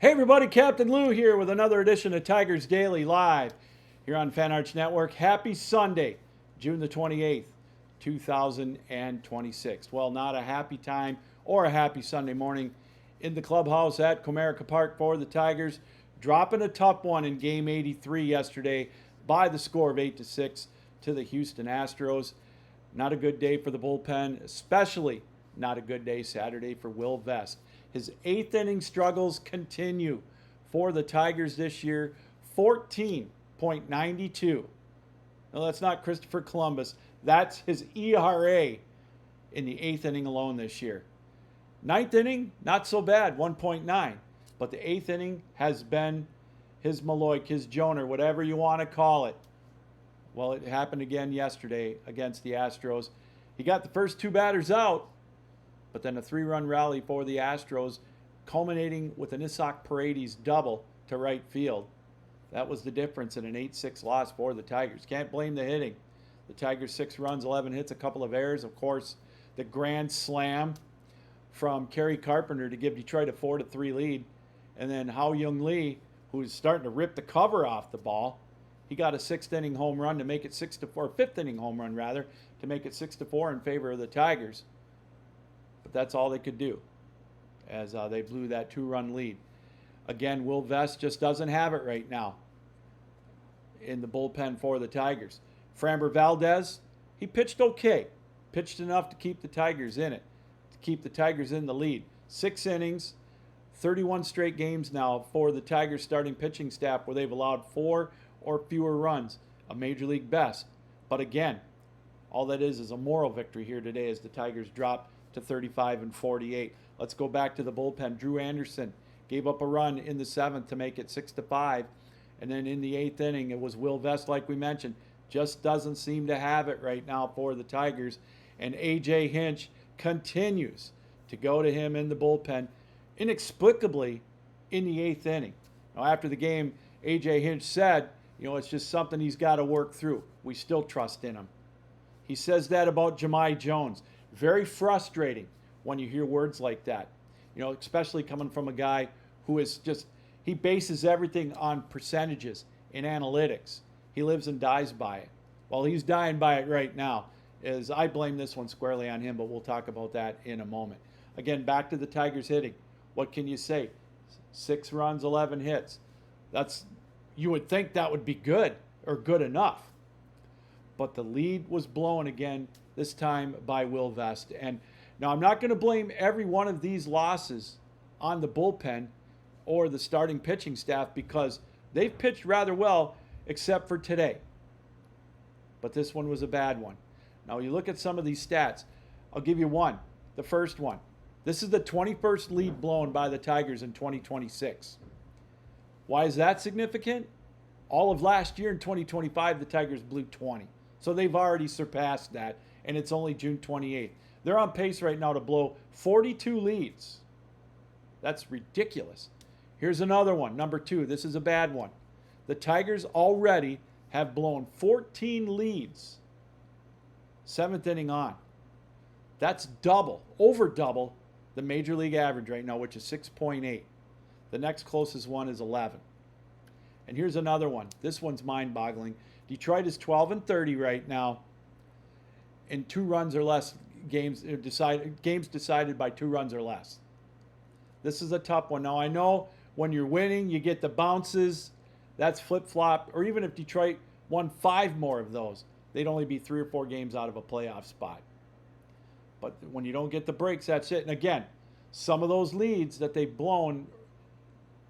Hey everybody, Captain Lou here with another edition of Tigers Daily Live here on Fan Arch Network. Happy Sunday, June the 28th, 2026. Well, not a happy time or a happy Sunday morning in the clubhouse at Comerica Park for the Tigers, dropping a tough one in game 83 yesterday by the score of 8-6 to the Houston Astros. Not a good day for the bullpen, especially not a good day Saturday for Will Vest. His eighth inning struggles continue for the Tigers this year. 14.92. No, that's not Christopher Columbus. That's his ERA in the eighth inning alone this year. Ninth inning, not so bad, 1.9. But the eighth inning has been his Maloik, his Joner, whatever you want to call it. Well, it happened again yesterday against the Astros. He got the first two batters out, but then a three-run rally for the Astros, culminating with an Isaac Paredes double to right field. That was the difference in an 8-6 loss for the Tigers. Can't blame the hitting. The Tigers 6 runs, 11 hits, a couple of errors. Of course, the grand slam from Kerry Carpenter to give Detroit a 4-3 lead. And then Hao-Young Lee, who's starting to rip the cover off the ball, he got a sixth inning home run to make it 6-4, fifth inning home run rather, to make it 6-4 in favor of the Tigers. But that's all they could do as they blew that two-run lead. Again, Will Vest just doesn't have it right now in the bullpen for the Tigers. Framber Valdez, he pitched okay. Pitched enough to keep the Tigers in it, to keep the Tigers in the lead. 6 innings, 31 straight games now for the Tigers starting pitching staff where they've allowed 4 or fewer runs, a major league best. But again, all that is a moral victory here today as the Tigers drop to 35-48. Let's go back to the bullpen. Drew Anderson gave up a run in the 7th to make it 6-5. And then in the 8th inning, it was Will Vest, like we mentioned. Just doesn't seem to have it right now for the Tigers. And A.J. Hinch continues to go to him in the bullpen, inexplicably in the 8th inning. Now, after the game, A.J. Hinch said, it's just something he's got to work through. We still trust in him. He says that about Jahmai Jones. Very frustrating when you hear words like that, especially coming from a guy who is just, he bases everything on percentages and analytics. He lives and dies by it. Well, he's dying by it right now, as I blame this one squarely on him, but we'll talk about that in a moment. Again, back to the Tigers hitting. What can you say? 6 runs, 11 hits. You would think that would be good or good enough. But the lead was blown again, this time by Will Vest. And now I'm not going to blame every one of these losses on the bullpen or the starting pitching staff because they've pitched rather well except for today. But this one was a bad one. Now you look at some of these stats. I'll give you one, the first one. This is the 21st lead blown by the Tigers in 2026. Why is that significant? All of last year in 2025, the Tigers blew 20. So they've already surpassed that, and it's only June 28th. They're on pace right now to blow 42 leads. That's ridiculous. Here's another one, number 2. This is a bad one. The Tigers already have blown 14 leads, 7th inning on. That's over double the major league average right now, which is 6.8. The next closest one is 11. And here's another one. This one's mind-boggling. Detroit is 12-30 right now in 2 runs or less games decided by 2 runs or less. This is a tough one. Now, I know when you're winning, you get the bounces. That's flip-flop. Or even if Detroit won 5 more of those, they'd only be 3 or 4 games out of a playoff spot. But when you don't get the breaks, that's it. And again, some of those leads that they've blown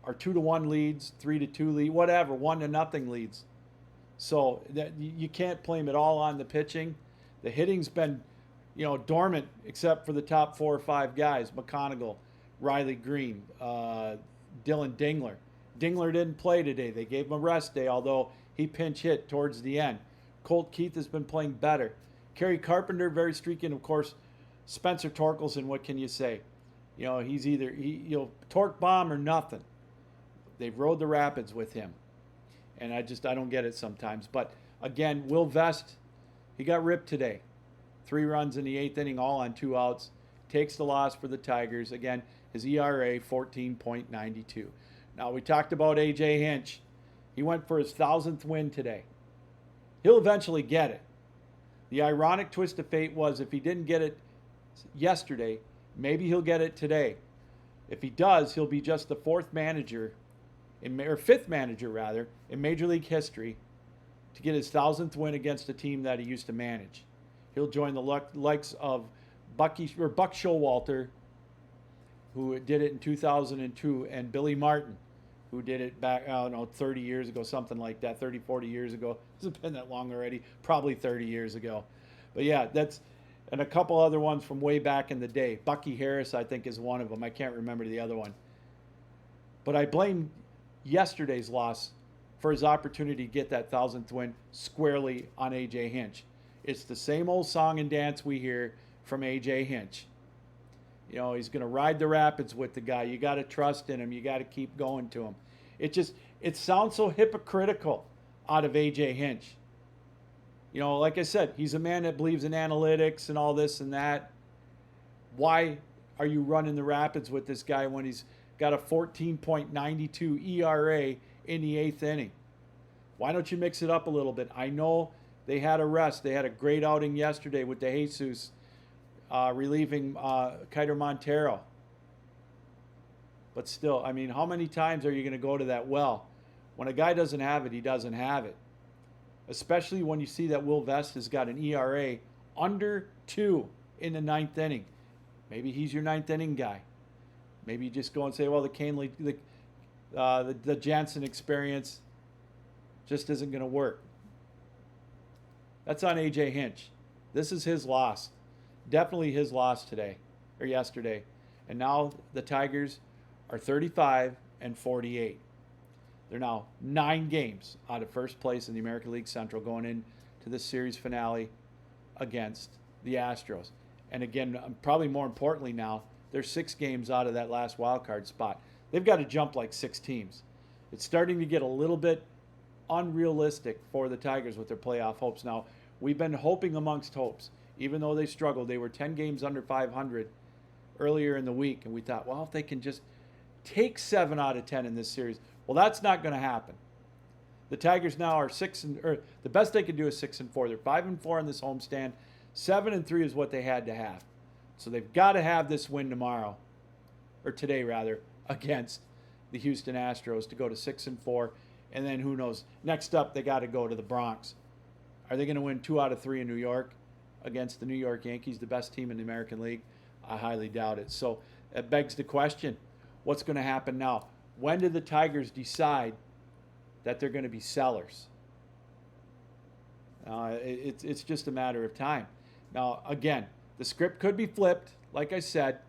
are 2-1 leads, 3-2 lead, whatever, 1-0 leads. So that you can't blame it all on the pitching. The hitting's been, dormant except for the top 4 or 5 guys: McConaughey, Riley Green, Dylan Dingler. Dingler didn't play today. They gave him a rest day, although he pinch hit towards the end. Colt Keith has been playing better. Kerry Carpenter, very streaky, and of course, Spencer Torkelson. What can you say? He's either torque bomb or nothing. They've rode the rapids with him. And I don't get it sometimes. But again, Will Vest, he got ripped today. 3 runs in the 8th inning, all on 2 outs. Takes the loss for the Tigers. Again, his ERA, 14.92. Now, we talked about A.J. Hinch. He went for his 1,000th win today. He'll eventually get it. The ironic twist of fate was if he didn't get it yesterday, maybe he'll get it today. If he does, he'll be just the fifth manager in Major League history to get his 1,000th win against a team that he used to manage. He'll join the likes of Buck Showalter, who did it in 2002, and Billy Martin, who did it back, 30 years ago, something like that, 30, 40 years ago. It's been that long already, probably 30 years ago. But yeah, and a couple other ones from way back in the day. Bucky Harris, I think, is one of them. I can't remember the other one. But I blame yesterday's loss for his opportunity to get that 1,000th win squarely on A.J. Hinch. It's the same old song and dance we hear from A.J. Hinch. He's going to ride the rapids with the guy. You got to trust in him. You got to keep going to him. It sounds so hypocritical out of A.J. Hinch. Like I said, he's a man that believes in analytics and all this and that. Why are you running the rapids with this guy when he's got a 14.92 ERA in the 8th inning? Why don't you mix it up a little bit? I know they had a rest. They had a great outing yesterday with DeJesus relieving Kiter Montero. But still, how many times are you going to go to that well? When a guy doesn't have it, he doesn't have it. Especially when you see that Will Vest has got an ERA under 2 in the 9th inning. Maybe he's your 9th inning guy. Maybe you just go and say, well, the Jansen experience just isn't going to work. That's on A.J. Hinch. This is his loss. Definitely his loss today, or yesterday. And now the Tigers are 35-48. They're now 9 games out of first place in the American League Central going into this series finale against the Astros. And again, probably more importantly now, they're 6 games out of that last wild card spot. They've got to jump like 6 teams. It's starting to get a little bit unrealistic for the Tigers with their playoff hopes. Now, we've been hoping amongst hopes. Even though they struggled, they were 10 games under 500 earlier in the week. And we thought, well, if they can just take 7 out of 10 in this series. Well, that's not going to happen. The Tigers now are the best they can do is 6-4. They're 5-4 in this homestand. 7-3 is what they had to have. So they've got to have this win tomorrow, or today rather, against the Houston Astros to go to 6-4. And then who knows? Next up, they got to go to the Bronx. Are they going to win 2 out of 3 in New York against the New York Yankees, the best team in the American League? I highly doubt it. So it begs the question, what's going to happen now? When do the Tigers decide that they're going to be sellers? It's just a matter of time. Now, again, the script could be flipped. Like I said,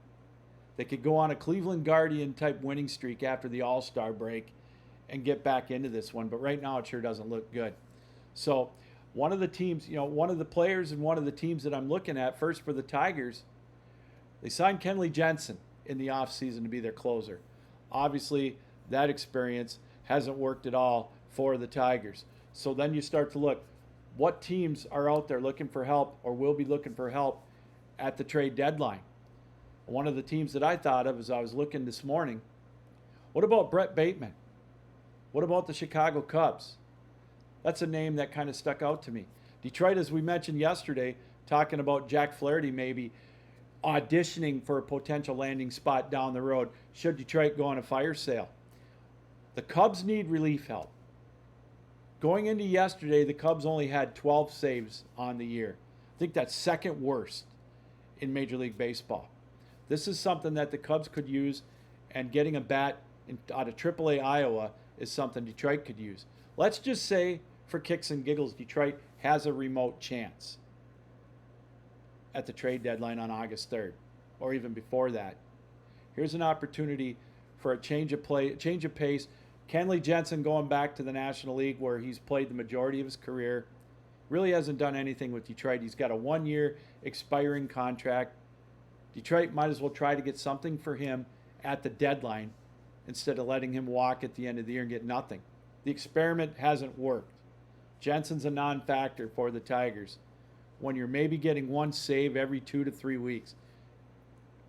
they could go on a Cleveland Guardian type winning streak after the All-Star break and get back into this one. But right now, it sure doesn't look good. So one of the teams, one of the players and one of the teams that I'm looking at first for the Tigers, they signed Kenley Jansen in the offseason to be their closer. Obviously, that experience hasn't worked at all for the Tigers. So then you start to look, what teams are out there looking for help or will be looking for help at the trade deadline? One of the teams that I thought of as I was looking this morning, what about Brett Bateman? What about the Chicago Cubs? That's a name that kind of stuck out to me. Detroit, as we mentioned yesterday, talking about Jack Flaherty maybe auditioning for a potential landing spot down the road should Detroit go on a fire sale. The Cubs need relief help. Going into yesterday, the Cubs only had 12 saves on the year. I think that's second worst in Major League Baseball. This is something that the Cubs could use, and getting a bat out of AAA Iowa is something Detroit could use. Let's just say, for kicks and giggles, Detroit has a remote chance at the trade deadline on August 3rd, or even before that. Here's an opportunity for a change of pace. Kenley Jansen going back to the National League where he's played the majority of his career. Really hasn't done anything with Detroit. He's got a 1-year expiring contract. Detroit might as well try to get something for him at the deadline instead of letting him walk at the end of the year and get nothing. The experiment hasn't worked. Jensen's a non-factor for the Tigers when you're maybe getting one save every 2 to 3 weeks.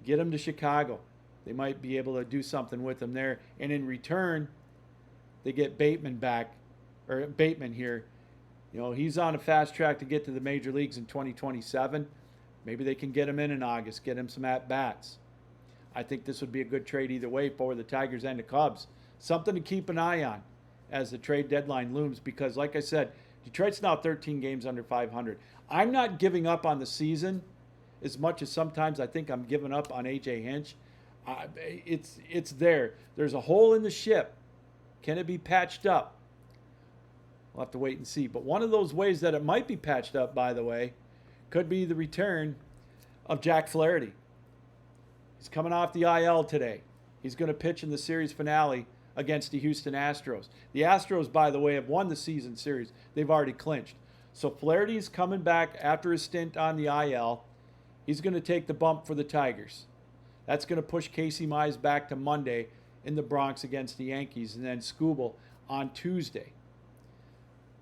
Get him to Chicago. They might be able to do something with him there. And in return, they get Bateman back, or Bateman here. You know, he's on a fast track to get to the major leagues in 2027. Maybe they can get him in August, get him some at-bats. I think this would be a good trade either way for the Tigers and the Cubs. Something to keep an eye on as the trade deadline looms because, like I said, Detroit's now 13 games under 500. I'm not giving up on the season as much as sometimes I think I'm giving up on A.J. Hinch. It's there. There's a hole in the ship. Can it be patched up? We'll have to wait and see. But one of those ways that it might be patched up, by the way, could be the return of Jack Flaherty. He's coming off the IL today. He's going to pitch in the series finale against the Houston Astros. The Astros, by the way, have won the season series. They've already clinched. So Flaherty's coming back after his stint on the IL. He's going to take the bump for the Tigers. That's going to push Casey Mize back to Monday in the Bronx against the Yankees, and then Skubal on Tuesday.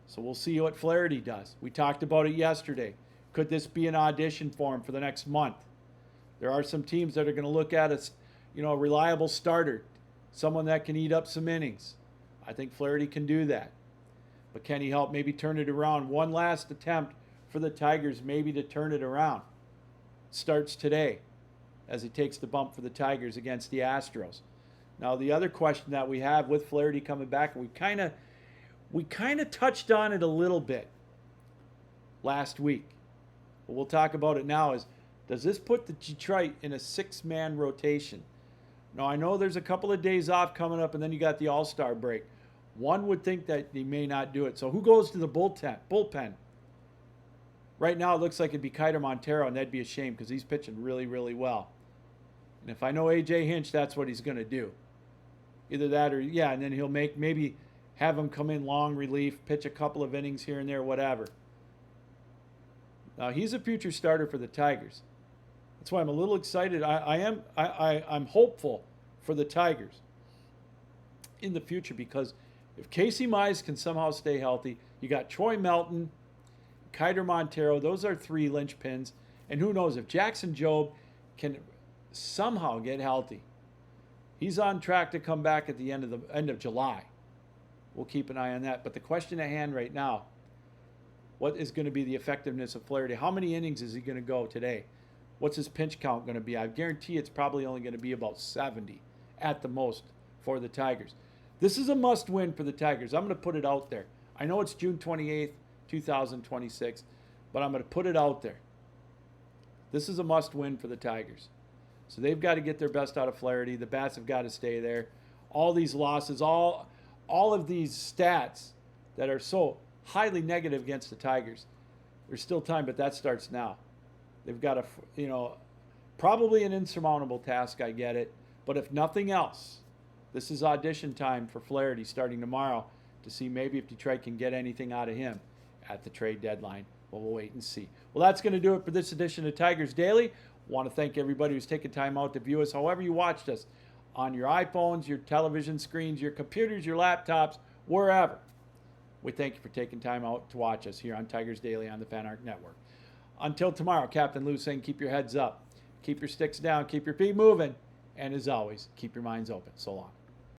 So we'll see what Flaherty does. We talked about it yesterday. Could this be an audition for him for the next month? There are some teams that are going to look at a reliable starter, someone that can eat up some innings. I think Flaherty can do that. But can he help maybe turn it around? One last attempt for the Tigers maybe to turn it around. It starts today as he takes the bump for the Tigers against the Astros. Now, the other question that we have with Flaherty coming back, and we kind of touched on it a little bit last week, but we'll talk about it now, is does this put the Detroit in a six-man rotation? Now, I know there's a couple of days off coming up, and then you got the All-Star break. One would think that he may not do it. So who goes to the bullpen? Right now, it looks like it'd be Kiter Montero, and that'd be a shame because he's pitching really, really well. And if I know A.J. Hinch, that's what he's going to do. Either that or, and then he'll maybe have him come in long relief, pitch a couple of innings here and there, whatever. Now, he's a future starter for the Tigers. That's why I'm a little excited. I'm hopeful for the Tigers in the future because if Casey Mize can somehow stay healthy, you got Troy Melton, Kiter Montero, those are three linchpins. And who knows, if Jackson Jobe can somehow get healthy, he's on track to come back at the end of July. We'll keep an eye on that. But the question at hand right now, what is going to be the effectiveness of Flaherty? How many innings is he going to go today? What's his pinch count going to be? I guarantee it's probably only going to be about 70 at the most for the Tigers. This is a must-win for the Tigers. I'm going to put it out there. I know it's June 28th, 2026, but I'm going to put it out there. This is a must-win for the Tigers. So they've got to get their best out of Flaherty. The bats have got to stay there. All these losses, all of these stats that are so highly negative against the Tigers, there's still time, but that starts now. They've got probably an insurmountable task, I get it. But if nothing else, this is audition time for Flaherty starting tomorrow to see maybe if Detroit can get anything out of him at the trade deadline. Well, we'll wait and see. Well, that's going to do it for this edition of Tigers Daily. Want to thank everybody who's taken time out to view us, however you watched us, on your iPhones, your television screens, your computers, your laptops, wherever. We thank you for taking time out to watch us here on Tigers Daily on the Fan Art Network. Until tomorrow, Captain Lou saying keep your heads up, keep your sticks down, keep your feet moving, and as always, keep your minds open. So long.